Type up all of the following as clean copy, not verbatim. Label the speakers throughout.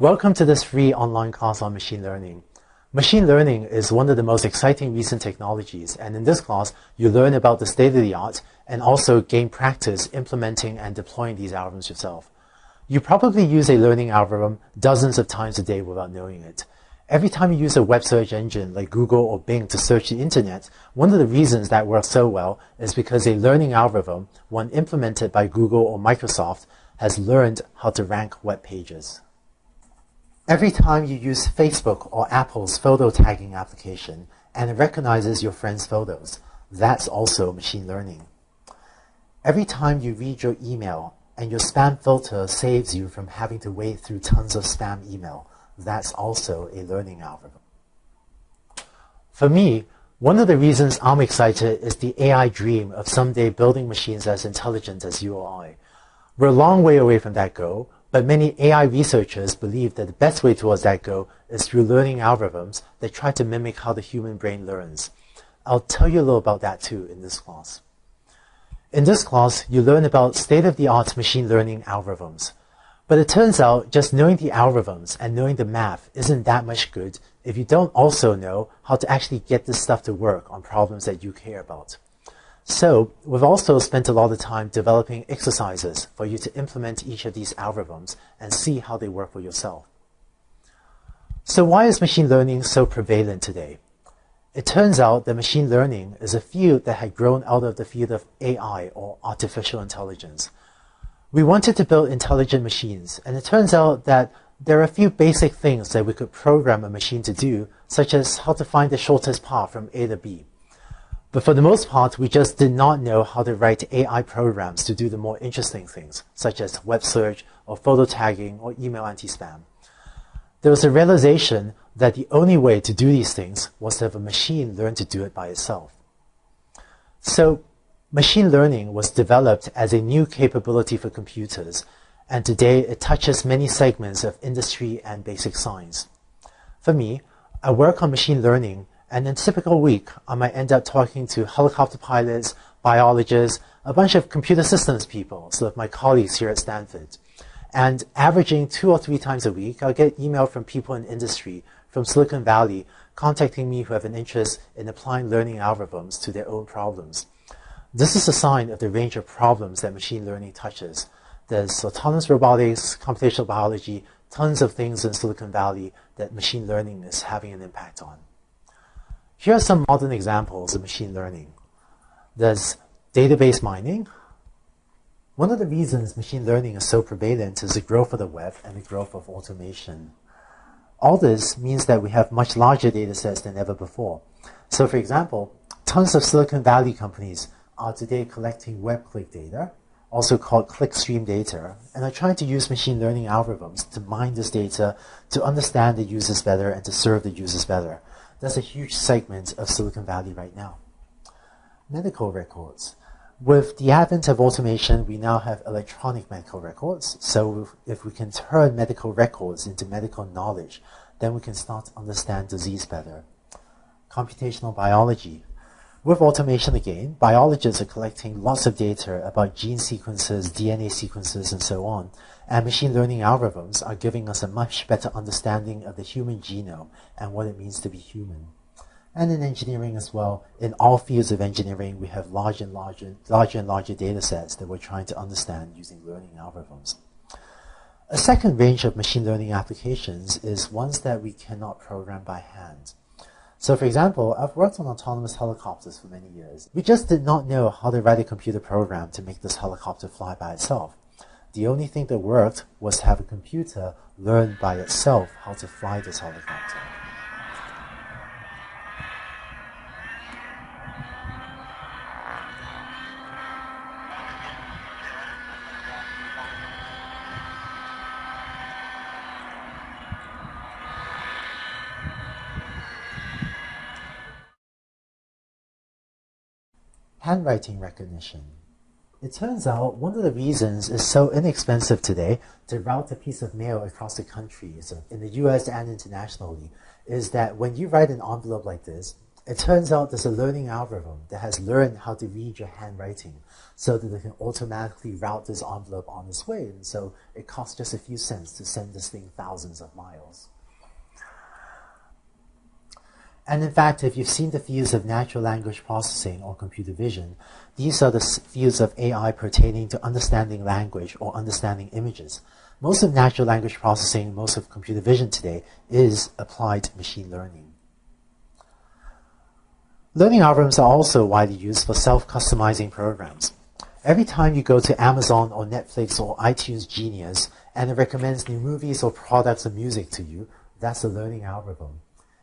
Speaker 1: Welcome to this free online class on machine learning. Machine learning is one of the most exciting recent technologies, and in this class, you learn about the state-of-the-art and also gain practice implementing and deploying these algorithms yourself. You probably use a learning algorithm dozens of times a day without knowing it. Every time you use a web search engine like Google or Bing to search the internet, one of the reasons that works so well is because a learning algorithm, one implemented by Google or Microsoft, has learned how to rank web pages. Every time you use Facebook or Apple's photo tagging application and it recognizes your friends' photos, that's also machine learning. Every time you read your email and your spam filter saves you from having to wade through tons of spam email, that's also a learning algorithm. For me, one of the reasons I'm excited is the AI dream of someday building machines as intelligent as you or I. We're a long way away from that goal, but many AI researchers believe that the best way towards that goal is through learning algorithms that try to mimic how the human brain learns. I'll tell you a little about that too in this class. In this class, you learn about state-of-the-art machine learning algorithms. But it turns out just knowing the algorithms and knowing the math isn't that much good if you don't also know how to actually get this stuff to work on problems that you care about. So we've also spent a lot of time developing exercises for you to implement each of these algorithms and see how they work for yourself. So why is machine learning so prevalent today? It turns out that machine learning is a field that had grown out of the field of AI, or artificial intelligence. We wanted to build intelligent machines, and it turns out that there are a few basic things that we could program a machine to do, such as how to find the shortest path from A to B. But for the most part, we just did not know how to write AI programs to do the more interesting things, such as web search or photo tagging or email anti-spam. There was a realization that the only way to do these things was to have a machine learn to do it by itself. So machine learning was developed as a new capability for computers, and today it touches many segments of industry and basic science. For me, I work on machine learning, and in a typical week, I might end up talking to helicopter pilots, biologists, a bunch of computer systems people, so my colleagues here at Stanford. And averaging 2 or 3 times a week, I'll get email from people in industry, from Silicon Valley, contacting me who have an interest in applying learning algorithms to their own problems. This is a sign of the range of problems that machine learning touches. There's autonomous robotics, computational biology, tons of things in Silicon Valley that machine learning is having an impact on. Here are some modern examples of machine learning. There's database mining. One of the reasons machine learning is so prevalent is the growth of the web and the growth of automation. All this means that we have much larger data sets than ever before. So for example, tons of Silicon Valley companies are today collecting web click data, also called clickstream data, and are trying to use machine learning algorithms to mine this data to understand the users better and to serve the users better. That's a huge segment of Silicon Valley right now. Medical records. With the advent of automation, we now have electronic medical records. So if we can turn medical records into medical knowledge, then we can start to understand disease better. Computational biology. With automation again, biologists are collecting lots of data about gene sequences, DNA sequences, and so on. And machine learning algorithms are giving us a much better understanding of the human genome and what it means to be human. And in engineering as well, in all fields of engineering, we have larger and larger data sets that we're trying to understand using learning algorithms. A second range of machine learning applications is ones that we cannot program by hand. So for example, I've worked on autonomous helicopters for many years. We just did not know how to write a computer program to make this helicopter fly by itself. The only thing that worked was to have a computer learn by itself how to fly this helicopter. Handwriting recognition. It turns out one of the reasons it's so inexpensive today to route a piece of mail across the country, so in the US and internationally, is that when you write an envelope like this, It turns out there's a learning algorithm that has learned how to read your handwriting so that it can automatically route this envelope on its way. And so it costs just a few cents to send this thing thousands of miles. And in fact, if you've seen the fields of natural language processing or computer vision, these are the fields of AI pertaining to understanding language or understanding images. Most of natural language processing, most of computer vision today is applied machine learning. Learning algorithms are also widely used for self-customizing programs. Every time you go to Amazon or Netflix or iTunes Genius and it recommends new movies or products or music to you, that's a learning algorithm.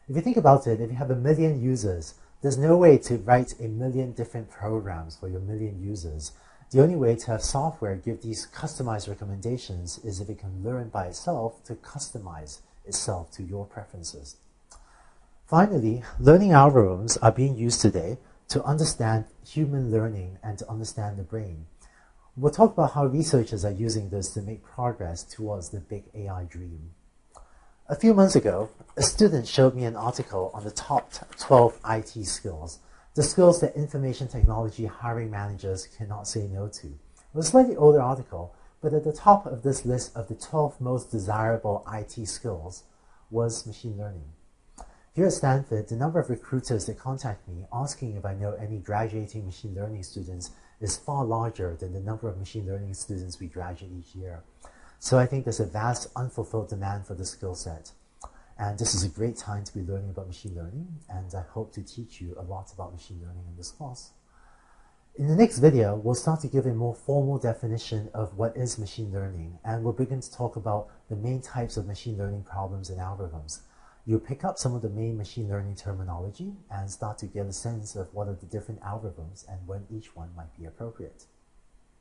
Speaker 1: If you think about it, if you have 1 million users, there's no way to write 1 million different programs for your 1 million users. The only way to have software give these customized recommendations is if it can learn by itself to customize itself to your preferences. Finally, learning algorithms are being used today to understand human learning and to understand the brain. We'll talk about how researchers are using this to make progress towards the big AI dream. A few months ago, a student showed me an article on the top 12 IT skills, the skills that information technology hiring managers cannot say no to. It was a slightly older article, but at the top of this list of the 12 most desirable IT skills was machine learning. Here at Stanford, the number of recruiters that contact me asking if I know any graduating machine learning students is far larger than the number of machine learning students we graduate each year. So I think there's a vast unfulfilled demand for this skill set. And this is a great time to be learning about machine learning, and I hope to teach you a lot about machine learning in this course. In the next video, we'll start to give a more formal definition of what is machine learning, and we'll begin to talk about the main types of machine learning problems and algorithms. You'll pick up some of the main machine learning terminology and start to get a sense of what are the different algorithms and when each one might be appropriate.